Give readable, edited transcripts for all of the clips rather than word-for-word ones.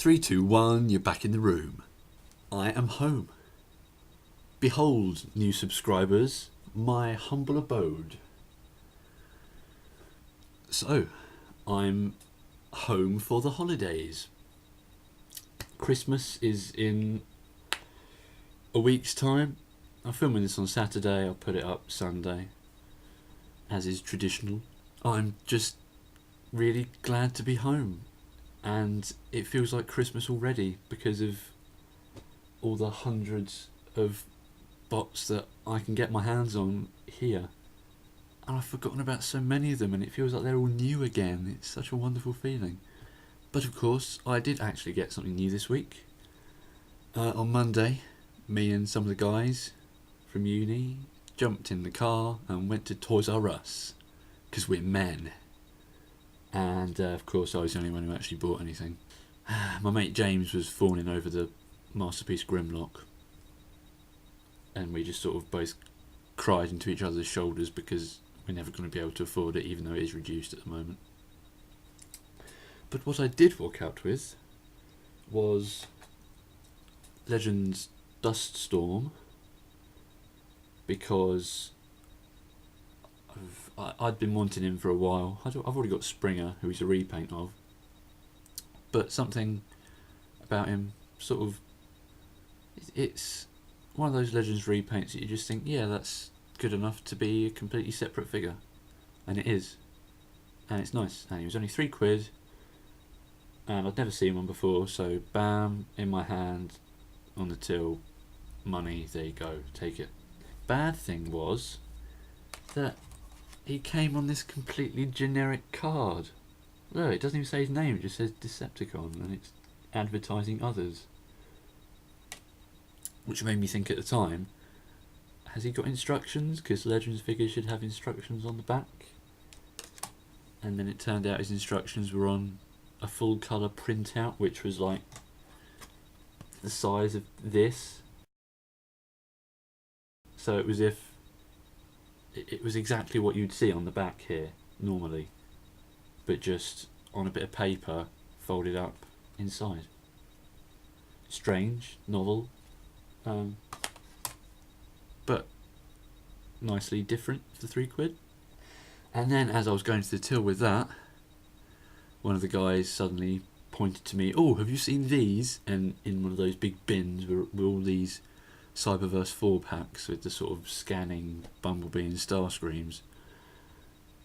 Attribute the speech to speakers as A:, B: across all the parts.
A: 3, 2, 1, you're back in the room. I am home. Behold, new subscribers, my humble abode. So, I'm home for the holidays. Christmas is in a week's time. I'm filming this on Saturday, I'll put it up Sunday, as is traditional. I'm just really glad to be home, and it feels like Christmas already because of all the hundreds of bots that I can get my hands on here. And I've forgotten about so many of them, and it feels like they're all new again. It's such a wonderful feeling. But of course, I did actually get something new this week. On Monday, me and some of the guys from uni jumped in the car and went to Toys R Us, because we're men. And of course I was the only one who actually bought anything. My mate James was fawning over the Masterpiece Grimlock, and we just sort of both cried into each other's shoulders because we're never going to be able to afford it, even though it is reduced at the moment. But what I did walk out with was Legends Duststorm, because I'd been wanting him for a while. I've already got Springer, who he's a repaint of, but something about him sort of, it's one of those Legends repaints that you just think, yeah, that's good enough to be a completely separate figure, and it is, and it's nice. And he was only £3, and I'd never seen one before, so bam, in my hand, on the till, money, there you go, take it. Bad thing was that he came on this completely generic card. Look, it doesn't even say his name, it just says Decepticon, and it's advertising others. Which made me think at the time, has he got instructions? Because Legends figures should have instructions on the back. And then it turned out his instructions were on a full colour printout, which was like the size of this. So it was it was exactly what you'd see on the back here normally, but just on a bit of paper folded up inside. Strange, novel, but nicely different for £3. And then as I was going to the till with that, one of the guys suddenly pointed to me, "Oh, have you seen these?" And in one of those big bins were all these Cyberverse 4 packs with the sort of scanning Bumblebee and Starscreams.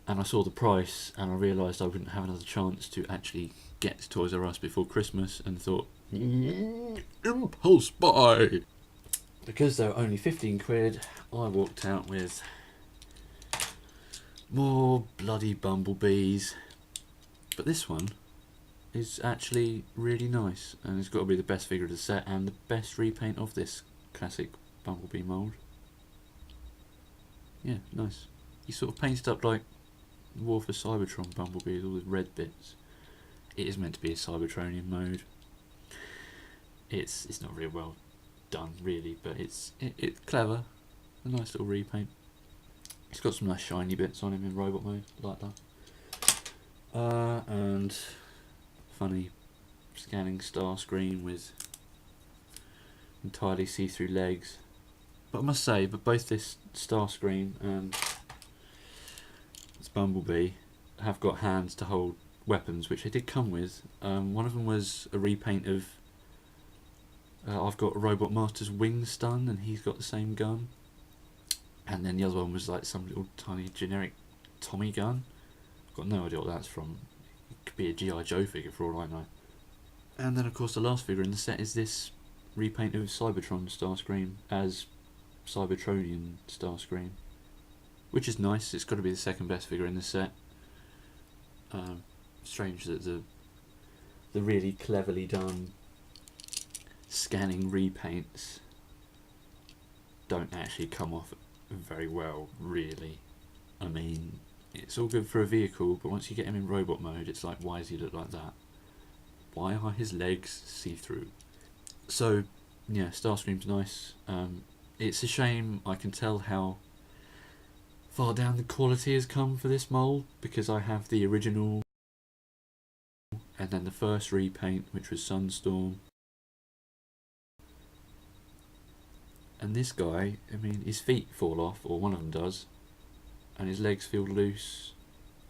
A: And I saw the price and I realised I wouldn't have another chance to actually get to Toys R Us before Christmas, and thought, impulse buy! Because they were only £15, I walked out with more bloody Bumblebees. But this one is actually really nice, and it's got to be the best figure of the set and the best repaint of this classic Bumblebee mould. Yeah, nice. He sort of painted up like War for Cybertron Bumblebee with all the red bits. It is meant to be a Cybertronian mode. It's not really well done really, but it's clever. A nice little repaint. It's got some nice shiny bits on him in robot mode, like that. And funny scanning Starscream with entirely see-through legs. But I must say, but both this Starscream and this Bumblebee have got hands to hold weapons, which they did come with. One of them was a repaint of I've got Robot Master's wing stun, and he's got the same gun. And then the other one was like some little tiny generic Tommy gun. I've got no idea what that's from. It could be a G.I. Joe figure for all I know. And then of course the last figure in the set is this repaint of Cybertron Starscream as Cybertronian Starscream, which is nice. It's got to be the second best figure in the set. Strange that the really cleverly done scanning repaints don't actually come off very well, really. I mean, it's all good for a vehicle, but once you get him in robot mode, it's like, why does he look like that? Why are his legs see-through? So, yeah, Starscream's nice. It's a shame I can tell how far down the quality has come for this mould, because I have the original and then the first repaint, which was Sunstorm. And this guy, I mean, his feet fall off, or one of them does, and his legs feel loose,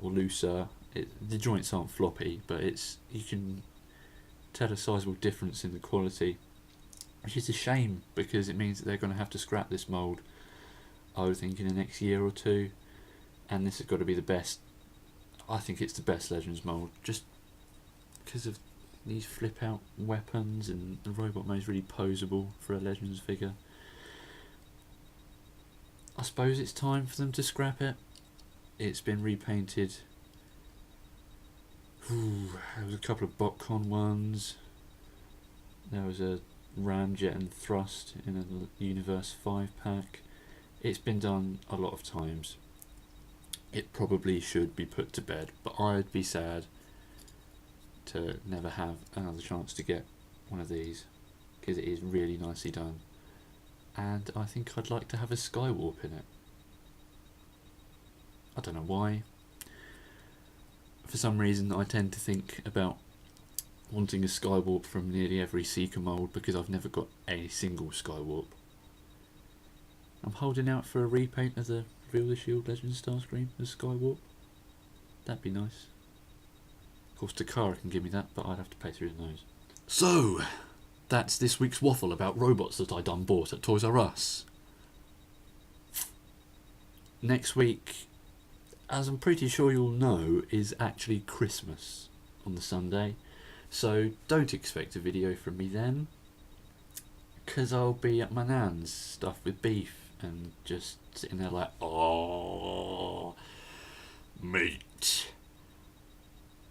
A: or looser. The joints aren't floppy, but you can tell a sizable difference in the quality, which is a shame because it means that they're going to have to scrap this mould, I would think, in the next year or two. And this has got to be the best. I think it's the best Legends mould, just because of these flip out weapons, and the robot mode is really posable for a Legends figure. I suppose it's time for them to scrap it. It's been repainted. There was a couple of BotCon ones. There was a Ramjet and Thrust in a Universe 5 pack. It's been done a lot of times. It probably should be put to bed, but I'd be sad to never have another chance to get one of these, because it is really nicely done. And I think I'd like to have a Skywarp in it. I don't know why. For some reason I tend to think about wanting a Skywarp from nearly every Seeker mould, because I've never got a single Skywarp. I'm holding out for a repaint of the Reveal the Shield Legends Starscream as Skywarp. That'd be nice. Of course Takara can give me that, but I'd have to pay through his nose. So, that's this week's waffle about robots that I done bought at Toys R Us. Next week, as I'm pretty sure you'll know, is actually Christmas on the Sunday. So don't expect a video from me then, because I'll be at my nan's stuffed with beef and just sitting there like, oh, meat.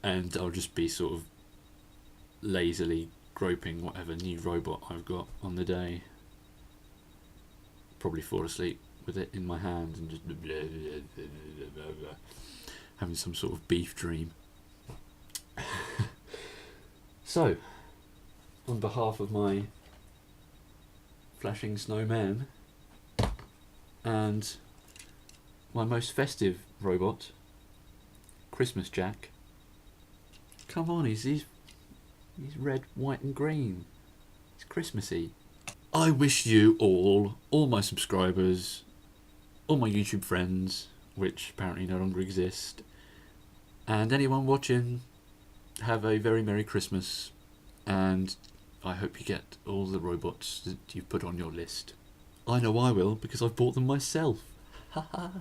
A: And I'll just be sort of lazily groping whatever new robot I've got on the day. Probably fall asleep with it in my hand and just having some sort of beef dream. So, on behalf of my flashing snowman and my most festive robot, Christmas Jack. Come on, he's red, white and green. It's Christmassy. I wish you all my subscribers, all my YouTube friends, which apparently no longer exist, and anyone watching, have a very Merry Christmas, and I hope you get all the robots that you've put on your list. I know I will, because I've bought them myself. Ha ha.